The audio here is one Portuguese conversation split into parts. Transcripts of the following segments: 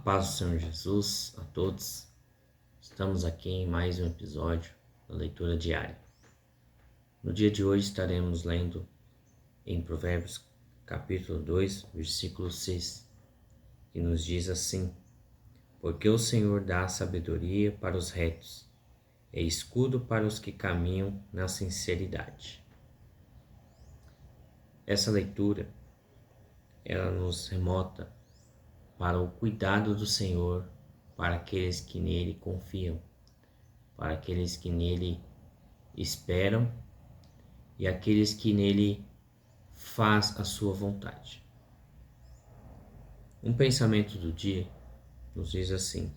Paz do Senhor Jesus a todos. Estamos aqui em mais um episódio da leitura diária. No dia de hoje estaremos lendo em Provérbios capítulo 2, versículo 6, que nos diz assim: Porque o Senhor dá sabedoria para os retos, é escudo para os que caminham na sinceridade. Essa leitura, ela nos remota para o cuidado do Senhor, para aqueles que nele confiam, para aqueles que nele esperam e aqueles que nele faz a sua vontade. Um pensamento do dia nos diz assim: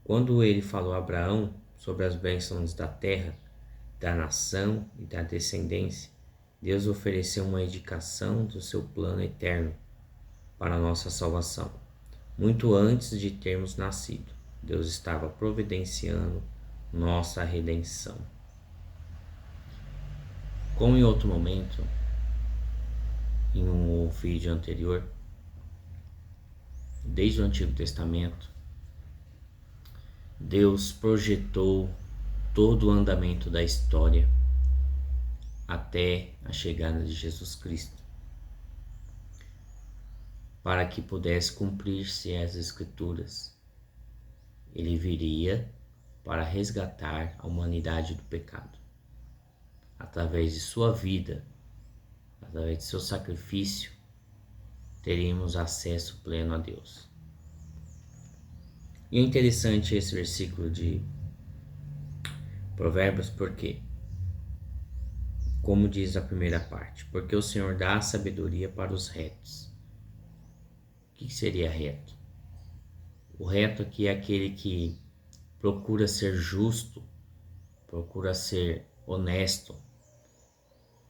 quando ele falou a Abraão sobre as bênçãos da terra, da nação e da descendência, Deus ofereceu uma indicação do seu plano eterno para a nossa salvação. Muito antes de termos nascido, Deus estava providenciando nossa redenção. Como em outro momento, em um vídeo anterior, desde o Antigo Testamento, Deus projetou todo o andamento da história até a chegada de Jesus Cristo, para que pudesse cumprir-se as Escrituras. Ele viria para resgatar a humanidade do pecado. Através de sua vida, através de seu sacrifício, teríamos acesso pleno a Deus. E é interessante esse versículo de Provérbios porque, como diz a primeira parte, porque o Senhor dá sabedoria para os retos. O que seria reto? O reto aqui é aquele que procura ser justo, procura ser honesto,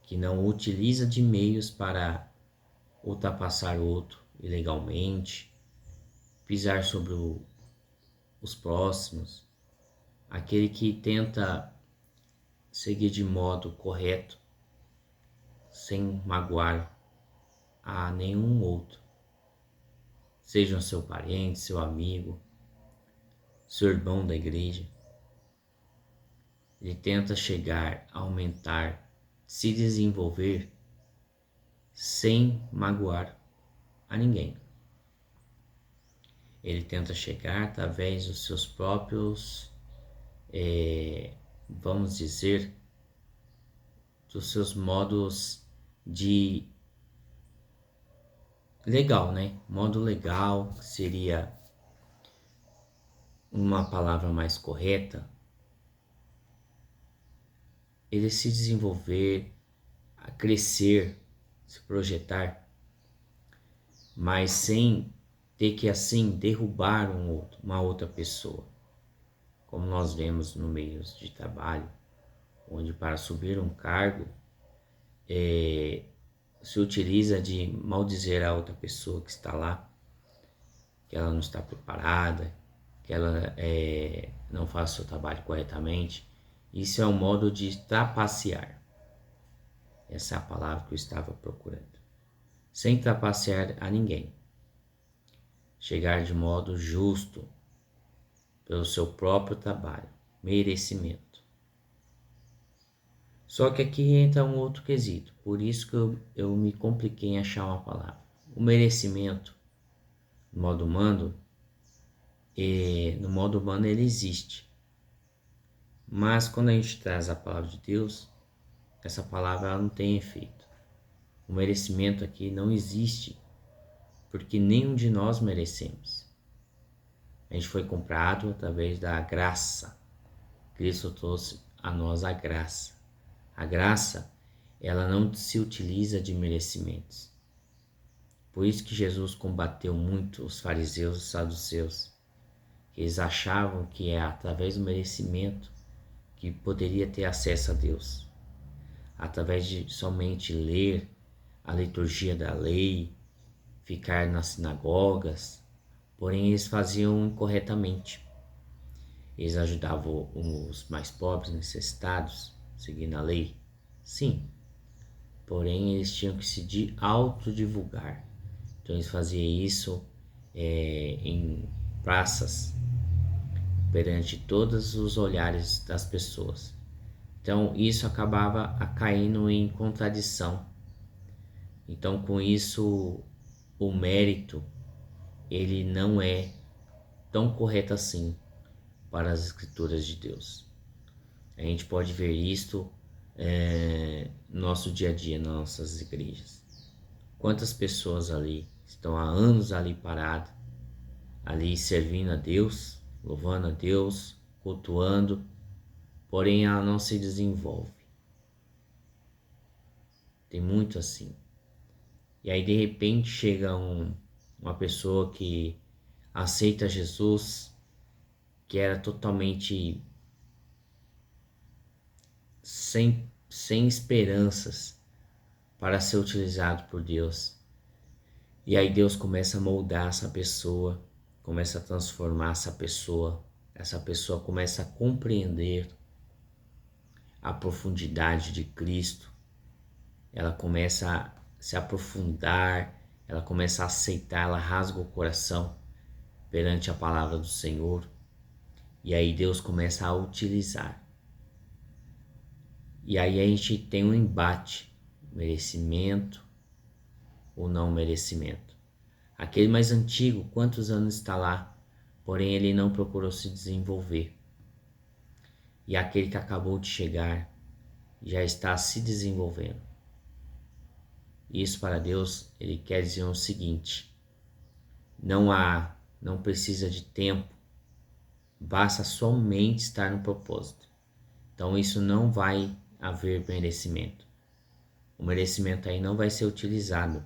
que não utiliza de meios para ultrapassar o outro ilegalmente, pisar sobre os próximos, aquele que tenta seguir de modo correto, sem magoar a nenhum outro, seja seu parente, seu amigo, seu irmão da igreja. Ele tenta chegar, aumentar, se desenvolver sem magoar a ninguém. Ele tenta chegar através dos seus próprios, vamos dizer, dos seus modos de legal, né? Modo legal seria uma palavra mais correta. Ele se desenvolver, a crescer, se projetar, mas sem ter que assim derrubar uma outra pessoa, como nós vemos no meio de trabalho, onde para subir um cargo se utiliza de maldizer a outra pessoa que está lá, que ela não está preparada, que ela não faz o seu trabalho corretamente. Isso é um modo de trapacear. Essa é a palavra que eu estava procurando. Sem trapacear a ninguém. Chegar de modo justo, pelo seu próprio trabalho, merecimento. Só que aqui entra um outro quesito, por isso que eu me compliquei em achar uma palavra. O merecimento, no modo humano, ele existe. Mas quando a gente traz a palavra de Deus, essa palavra ela não tem efeito. O merecimento aqui não existe, porque nenhum de nós merecemos. A gente foi comprado através da graça. Cristo trouxe a nós a graça. A graça, ela não se utiliza de merecimentos. Por isso que Jesus combateu muito os fariseus e os saduceus. Eles achavam que é através do merecimento que poderia ter acesso a Deus. Através de somente ler a liturgia da lei, ficar nas sinagogas, porém eles faziam incorretamente. Eles ajudavam os mais pobres, necessitados, seguindo a lei? Sim. Porém, eles tinham que se autodivulgar. Então, eles faziam isso em praças, perante todos os olhares das pessoas. Então isso acabava caindo em contradição. Então com isso o mérito ele não é tão correto assim para as escrituras de Deus. A gente pode ver isto no nosso dia a dia, nas nossas igrejas. Quantas pessoas ali estão há anos ali paradas, ali servindo a Deus, louvando a Deus, cultuando, porém ela não se desenvolve. Tem muito assim. E aí de repente chega uma pessoa que aceita Jesus, que era totalmente sem esperanças para ser utilizado por Deus. E aí Deus começa a moldar essa pessoa, começa a transformar essa pessoa começa a compreender a profundidade de Cristo, ela começa a se aprofundar, ela começa a aceitar, ela rasga o coração perante a palavra do Senhor, e aí Deus começa a utilizar. E aí a gente tem um embate, merecimento ou não merecimento. Aquele mais antigo, quantos anos está lá, porém ele não procurou se desenvolver. E aquele que acabou de chegar já está se desenvolvendo. Isso para Deus, ele quer dizer o seguinte: não precisa de tempo, basta somente estar no propósito. Então isso não vai haver merecimento. O merecimento aí não vai ser utilizado.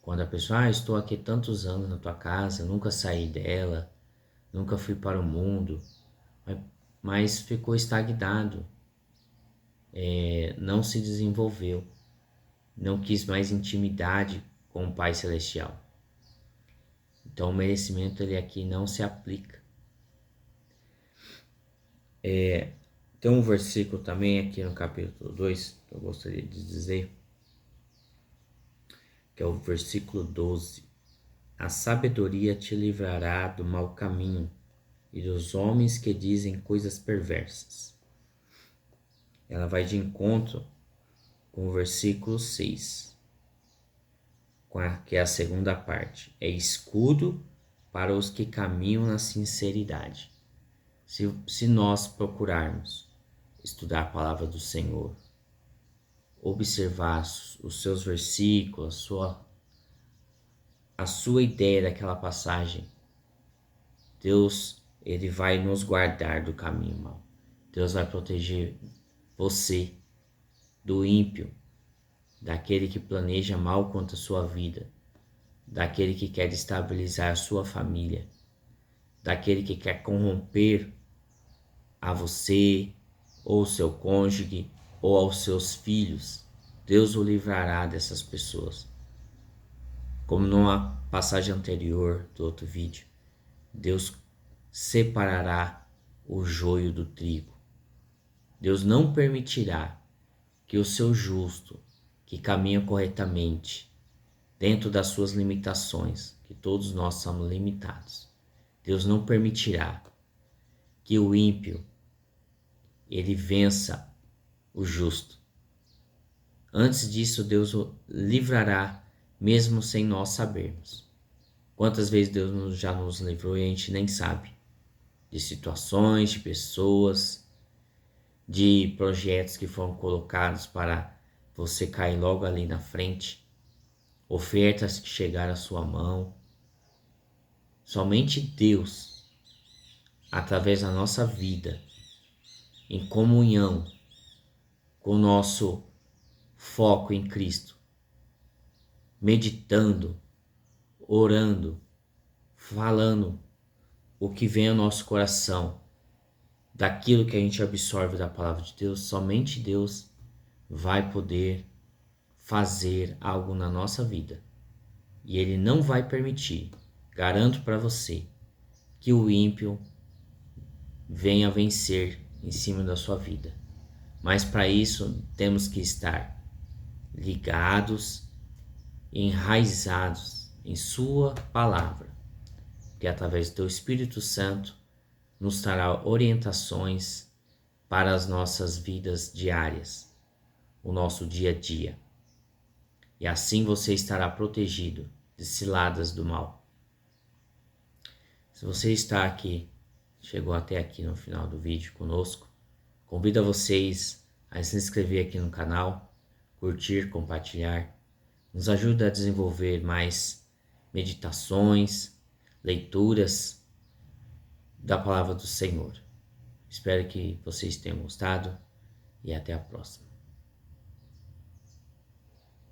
Quando a pessoa, estou aqui tantos anos na tua casa, nunca saí dela, nunca fui para o mundo, mas ficou estagnado, não se desenvolveu, não quis mais intimidade com o Pai Celestial. Então o merecimento ele aqui não se aplica. Tem um versículo também aqui no capítulo 2 que eu gostaria de dizer, que é o versículo 12. A sabedoria te livrará do mau caminho e dos homens que dizem coisas perversas. Ela vai de encontro com o versículo 6, que é a segunda parte. É escudo para os que caminham na sinceridade. Se nós procurarmos estudar a palavra do Senhor, observar os seus versículos, a sua ideia daquela passagem, Deus ele vai nos guardar do caminho mau. Deus vai proteger você do ímpio, daquele que planeja mal contra a sua vida, daquele que quer destabilizar a sua família, daquele que quer corromper a você, ou ao seu cônjuge, ou aos seus filhos. Deus o livrará dessas pessoas. Como numa passagem anterior do outro vídeo, Deus separará o joio do trigo. Deus não permitirá que o seu justo, que caminha corretamente, dentro das suas limitações, que todos nós somos limitados, Deus não permitirá que o ímpio ele vença o justo. Antes disso, Deus o livrará, mesmo sem nós sabermos. Quantas vezes Deus já nos livrou e a gente nem sabe, de situações, de pessoas, de projetos que foram colocados para você cair logo ali na frente, ofertas que chegaram à sua mão. Somente Deus, através da nossa vida, em comunhão com o nosso foco em Cristo, meditando, orando, falando o que vem ao nosso coração, daquilo que a gente absorve da palavra de Deus, somente Deus vai poder fazer algo na nossa vida. E Ele não vai permitir, garanto para você, que o ímpio venha vencer em cima da sua vida. Mas para isso temos que estar ligados, enraizados em Sua palavra, que através do Teu Espírito Santo nos trará orientações para as nossas vidas diárias, o nosso dia a dia. E assim você estará protegido de ciladas do mal. Se você está aqui, chegou até aqui no final do vídeo conosco, convido a vocês a se inscrever aqui no canal, curtir, compartilhar. Nos ajuda a desenvolver mais meditações, leituras da Palavra do Senhor. Espero que vocês tenham gostado e até a próxima.